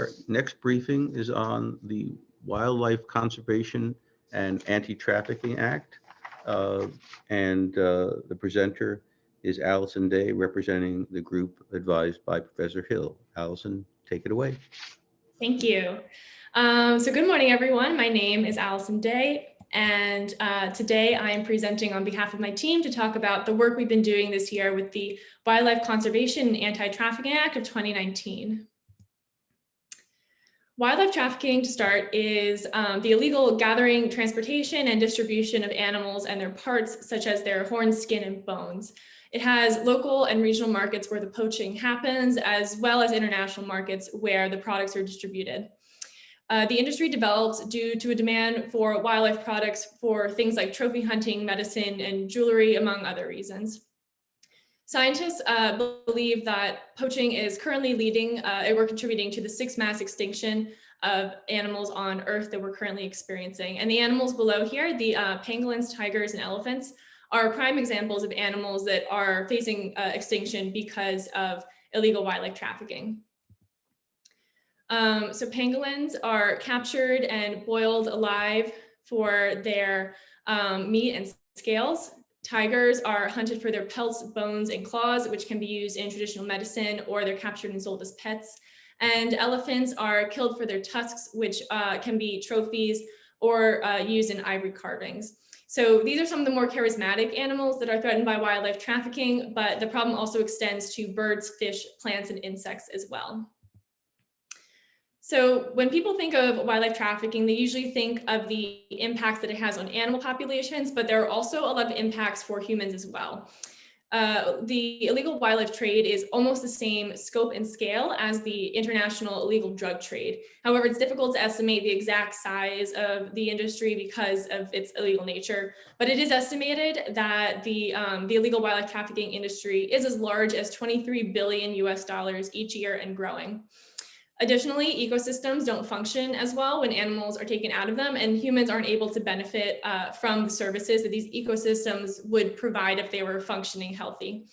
Our next briefing is on the Wildlife Conservation and Anti-Trafficking Act. The presenter is Allison Day, representing the group advised by Professor Hill. Allison, take it away. Thank you. So good morning, everyone. My name is Allison Day, and today I am presenting on behalf of my team to talk about the work we've been doing this year with the Wildlife Conservation and Anti-Trafficking Act of 2019. Wildlife trafficking, to start, is the illegal gathering, transportation, and distribution of animals and their parts, such as their horns, skin, and bones. It has local and regional markets where the poaching happens, as well as international markets where the products are distributed. The industry developed due to a demand for wildlife products for things like trophy hunting, medicine, and jewelry, among other reasons. Scientists believe that poaching is currently leading or contributing to the 6th mass extinction of animals on Earth that we're currently experiencing. And the animals below here, the pangolins, tigers, and elephants, are prime examples of animals that are facing extinction because of illegal wildlife trafficking. So pangolins are captured and boiled alive for their meat and scales. Tigers are hunted for their pelts, bones, and claws, which can be used in traditional medicine, or they're captured and sold as pets. And elephants are killed for their tusks, which can be trophies or used in ivory carvings. So these are some of the more charismatic animals that are threatened by wildlife trafficking, but the problem also extends to birds, fish, plants, and insects as well. So when people think of wildlife trafficking, they usually think of the impacts that it has on animal populations, but there are also a lot of impacts for humans as well. The illegal wildlife trade is almost the same scope and scale as the international illegal drug trade. However, it's difficult to estimate the exact size of the industry because of its illegal nature, but it is estimated that the illegal wildlife trafficking industry is as large as $23 billion each year and growing. Additionally, ecosystems don't function as well when animals are taken out of them, and humans aren't able to benefit from the services that these ecosystems would provide if they were functioning healthy.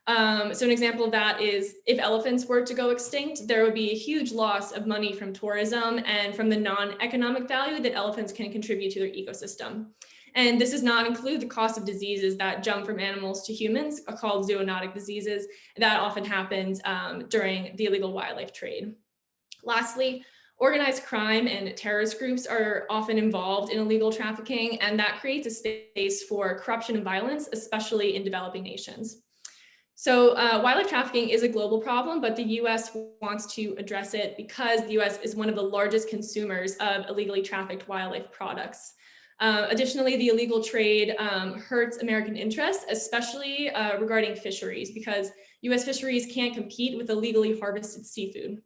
So an example of that is if elephants were to go extinct, there would be a huge loss of money from tourism and from the non-economic value that elephants can contribute to their ecosystem. And this does not include the cost of diseases that jump from animals to humans, called zoonotic diseases. That often happens during the illegal wildlife trade. Lastly, organized crime and terrorist groups are often involved in illegal trafficking, and that creates a space for corruption and violence, especially in developing nations. So wildlife trafficking is a global problem, but the US wants to address it because the US is one of the largest consumers of illegally trafficked wildlife products. Additionally, the illegal trade hurts American interests, especially regarding fisheries, because US fisheries can't compete with illegally harvested seafood.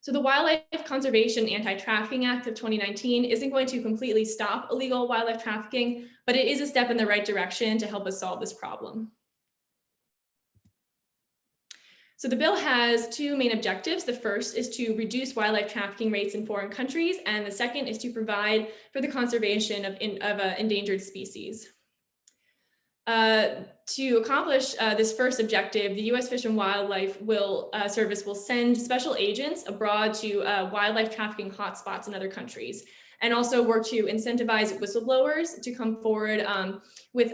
So the Wildlife Conservation Anti-Trafficking Act of 2019 isn't going to completely stop illegal wildlife trafficking, but it is a step in the right direction to help us solve this problem. So the bill has two main objectives. The first is to reduce wildlife trafficking rates in foreign countries, and the second is to provide for the conservation of endangered species. To accomplish this first objective, the U.S. Fish and Wildlife Service will send special agents abroad to wildlife trafficking hotspots in other countries, and also work to incentivize whistleblowers to come forward with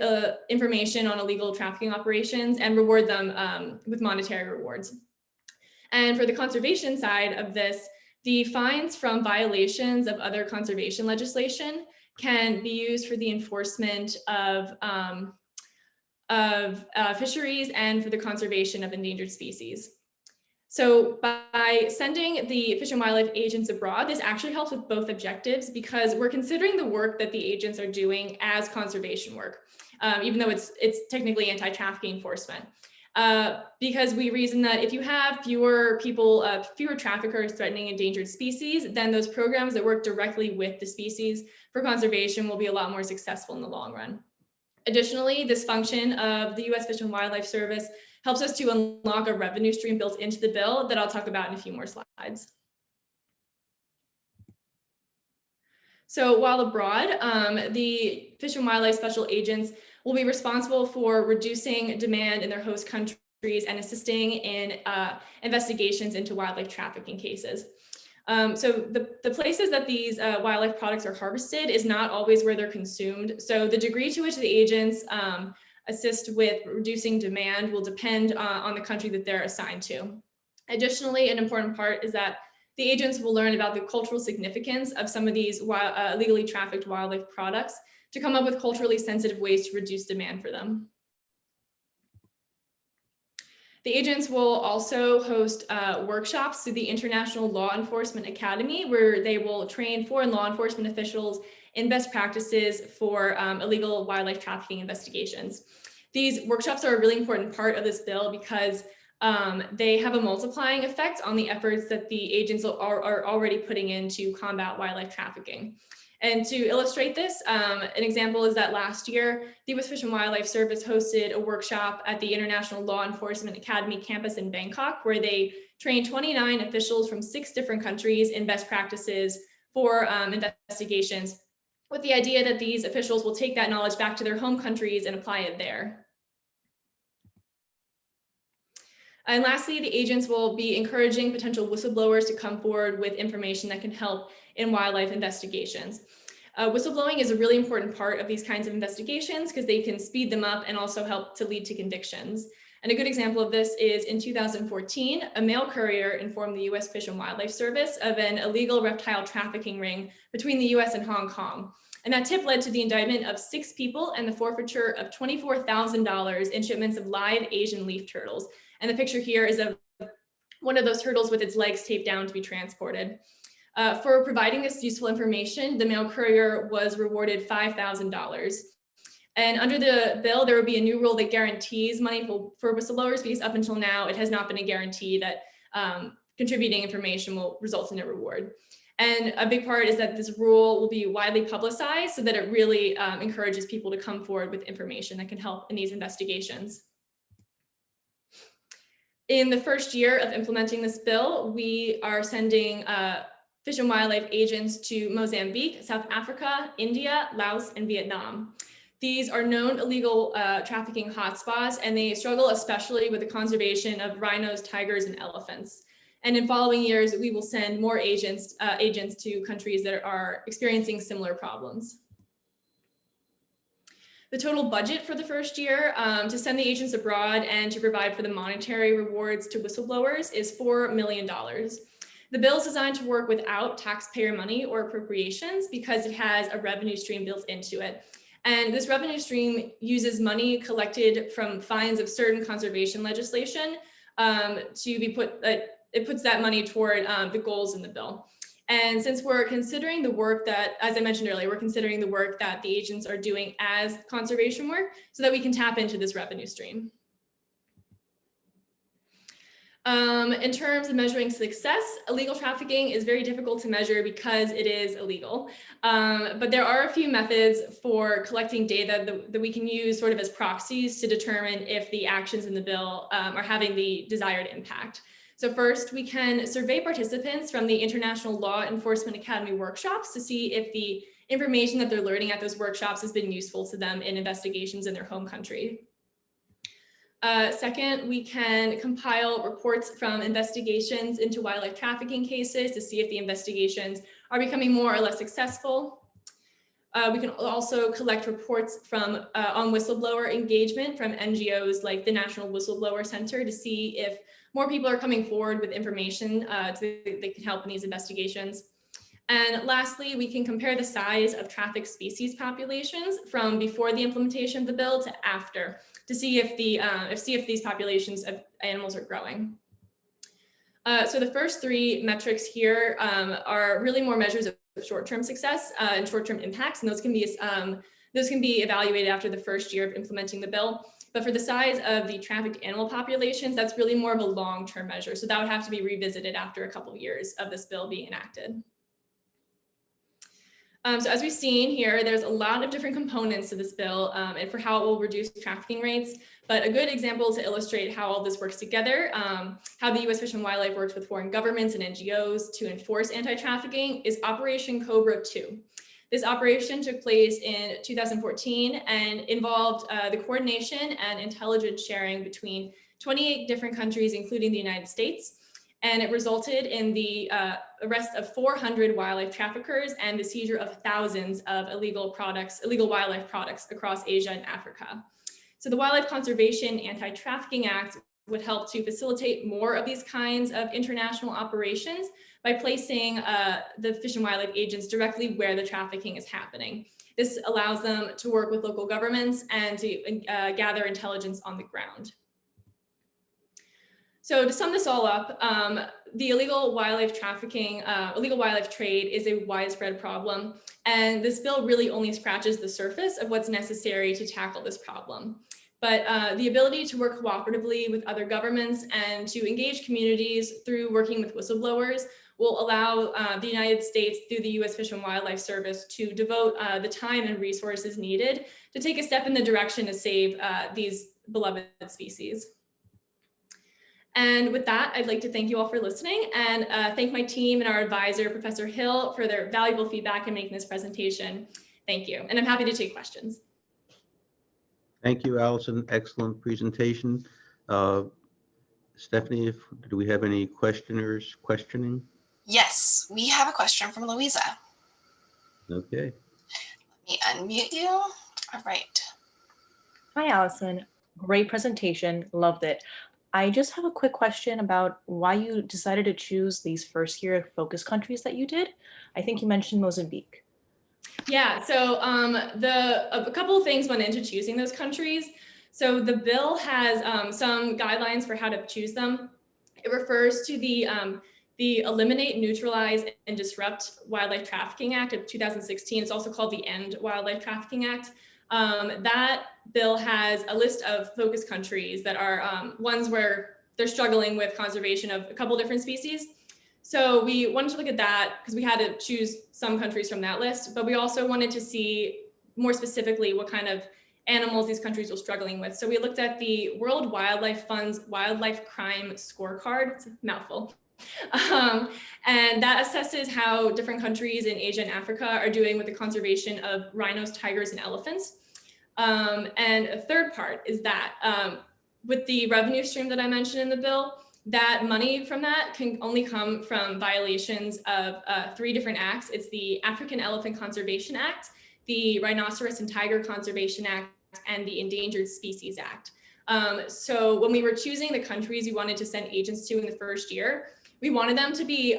information on illegal trafficking operations and reward them with monetary rewards. And for the conservation side of this, the fines from violations of other conservation legislation can be used for the enforcement of fisheries and for the conservation of endangered species. So by sending the fish and wildlife agents abroad, this actually helps with both objectives because we're considering the work that the agents are doing as conservation work, even though it's technically anti-trafficking enforcement. Because we reason that if you have fewer traffickers threatening endangered species, then those programs that work directly with the species for conservation will be a lot more successful in the long run. Additionally, this function of the U.S. Fish and Wildlife Service helps us to unlock a revenue stream built into the bill that I'll talk about in a few more slides. So while abroad, the Fish and Wildlife Special Agents will be responsible for reducing demand in their host countries and assisting in investigations into wildlife trafficking cases. So the places that these wildlife products are harvested is not always where they're consumed. So the degree to which the agents assist with reducing demand will depend on the country that they're assigned to. Additionally, an important part is that the agents will learn about the cultural significance of some of these illegally trafficked wildlife products to come up with culturally sensitive ways to reduce demand for them. The agents will also host workshops through the International Law Enforcement Academy, where they will train foreign law enforcement officials in best practices for illegal wildlife trafficking investigations. These workshops are a really important part of this bill because they have a multiplying effect on the efforts that the agents are already putting in to combat wildlife trafficking. And to illustrate this, an example is that last year, the U.S. Fish and Wildlife Service hosted a workshop at the International Law Enforcement Academy campus in Bangkok, where they trained 29 officials from 6 different countries in best practices for investigations, with the idea that these officials will take that knowledge back to their home countries and apply it there. And lastly, the agents will be encouraging potential whistleblowers to come forward with information that can help in wildlife investigations. Whistleblowing is a really important part of these kinds of investigations because they can speed them up and also help to lead to convictions. And a good example of this is in 2014, a mail courier informed the U.S. Fish and Wildlife Service of an illegal reptile trafficking ring between the U.S. and Hong Kong. And that tip led to the indictment of 6 people and the forfeiture of $24,000 in shipments of live Asian leaf turtles. And the picture here is of one of those turtles with its legs taped down to be transported. For providing this useful information, the mail courier was rewarded $5,000. And under the bill, there would be a new rule that guarantees money for whistleblowers, because up until now, it has not been a guarantee that contributing information will result in a reward. And a big part is that this rule will be widely publicized so that it really encourages people to come forward with information that can help in these investigations. In the first year of implementing this bill, we are sending fish and wildlife agents to Mozambique, South Africa, India, Laos, and Vietnam. These are known illegal trafficking hotspots, and they struggle especially with the conservation of rhinos, tigers, and elephants. And in following years, we will send more agents to countries that are experiencing similar problems. The total budget for the first year to send the agents abroad and to provide for the monetary rewards to whistleblowers is $4 million. The bill is designed to work without taxpayer money or appropriations because it has a revenue stream built into it. And this revenue stream uses money collected from fines of certain conservation legislation to be put, it puts that money toward the goals in the bill. And since we're considering the work that, as I mentioned earlier, we're considering the work that the agents are doing as conservation work so that we can tap into this revenue stream. In terms of measuring success, illegal trafficking is very difficult to measure because it is illegal. But there are a few methods for collecting data that we can use sort of as proxies to determine if the actions in the bill are having the desired impact. So first, we can survey participants from the International Law Enforcement Academy workshops to see if the information that they're learning at those workshops has been useful to them in investigations in their home country. Second, we can compile reports from investigations into wildlife trafficking cases to see if the investigations are becoming more or less successful. We can also collect reports from on whistleblower engagement from NGOs like the National Whistleblower Center to see if more people are coming forward with information that can help in these investigations. And lastly, we can compare the size of trafficked species populations from before the implementation of the bill to after to see if these populations of animals are growing. So the first 3 metrics here are really more measures of short-term success and short-term impacts, and those can be evaluated after the first year of implementing the bill. But for the size of the trafficked animal populations, that's really more of a long-term measure. So that would have to be revisited after a couple of years of this bill being enacted. So as we've seen here, there's a lot of different components to this bill and for how it will reduce trafficking rates. But a good example to illustrate how all this works together, how the U.S. Fish and Wildlife works with foreign governments and NGOs to enforce anti-trafficking is Operation Cobra II. This operation took place in 2014 and involved the coordination and intelligence sharing between 28 different countries, including the United States. And it resulted in the arrest of 400 wildlife traffickers and the seizure of thousands of illegal wildlife products across Asia and Africa. So the Wildlife Conservation Anti-Trafficking Act would help to facilitate more of these kinds of international operations by placing the Fish and Wildlife agents directly where the trafficking is happening. This allows them to work with local governments and to gather intelligence on the ground. So to sum this all up, the illegal wildlife trafficking, illegal wildlife trade is a widespread problem. And this bill really only scratches the surface of what's necessary to tackle this problem. But the ability to work cooperatively with other governments and to engage communities through working with whistleblowers will allow the United States through the U.S. Fish and Wildlife Service to devote the time and resources needed to take a step in the direction to save these beloved species. And with that, I'd like to thank you all for listening and thank my team and our advisor, Professor Hill, for their valuable feedback in making this presentation. Thank you. And I'm happy to take questions. Thank you, Allison. Excellent presentation. Stephanie, do we have any questioners questioning? Yes, we have a question from Louisa. Okay. Let me unmute you. All right. Hi, Allison. Great presentation. Loved it. I just have a quick question about why you decided to choose these first year focus countries that you did. I think you mentioned Mozambique. Yeah, so a couple of things went into choosing those countries. So the bill has some guidelines for how to choose them. It refers to the Eliminate, Neutralize, and Disrupt Wildlife Trafficking Act of 2016. It's also called the End Wildlife Trafficking Act. That bill has a list of focus countries that are ones where they're struggling with conservation of a couple different species. So we wanted to look at that because we had to choose some countries from that list, but we also wanted to see more specifically what kind of animals these countries were struggling with. So we looked at the World Wildlife Fund's Wildlife Crime Scorecard. It's a mouthful. And that assesses how different countries in Asia and Africa are doing with the conservation of rhinos, tigers, and elephants. And a third part is that with the revenue stream that I mentioned in the bill, that money from that can only come from violations of 3 different acts. It's the African Elephant Conservation Act, the Rhinoceros and Tiger Conservation Act, and the Endangered Species Act. So when we were choosing the countries we wanted to send agents to in the first year, we wanted them to be,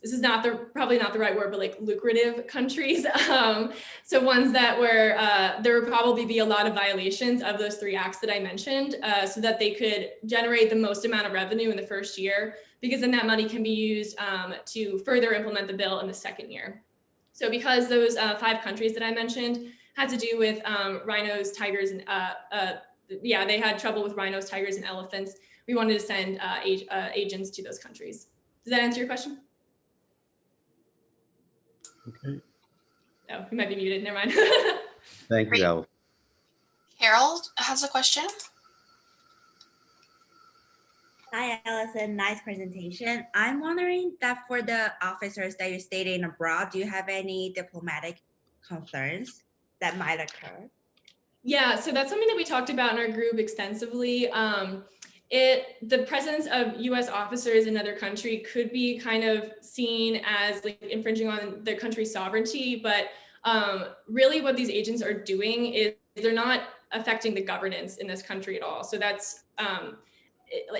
this is probably not the right word, but like lucrative countries. So ones that were, there would probably be a lot of violations of those 3 acts that I mentioned, so that they could generate the most amount of revenue in the first year, because then that money can be used to further implement the bill in the second year. So because those 5 countries that I mentioned had to do with rhinos, tigers, and yeah, they had trouble with rhinos, tigers, and elephants, we wanted to send agents to those countries. Does that answer your question? Okay. Oh, you might be muted. Never mind. Thank Great. you, Allison. Carol has a question. Hi, Allison. Nice presentation. I'm wondering that for the officers that you're stating abroad, do you have any diplomatic concerns that might occur? Yeah, so that's something that we talked about in our group extensively. The presence of U.S. officers in another country could be kind of seen as like infringing on their country's sovereignty, but really what these agents are doing is they're not affecting the governance in this country at all. So that's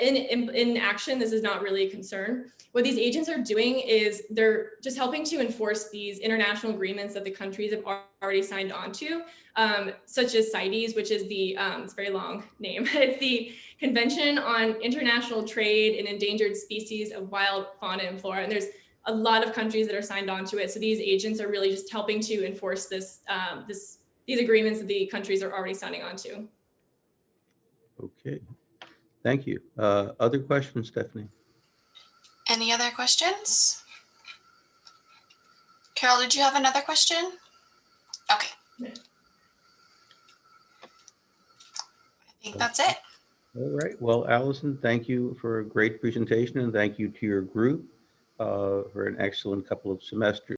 in action, this is not really a concern. What these agents are doing is they're just helping to enforce these international agreements that the countries have already signed on to, such as CITES, which is the, it's a very long name. It's the Convention on International Trade in Endangered Species of Wild Fauna and Flora. And there's a lot of countries that are signed on to it. So these agents are really just helping to enforce this, these agreements that the countries are already signing on to. Okay. Thank you. Other questions, Stephanie? Any other questions? Carol, did you have another question? Okay. I think that's it. All right. Well, Allison, thank you for a great presentation, and thank you to your group for an excellent couple of semesters.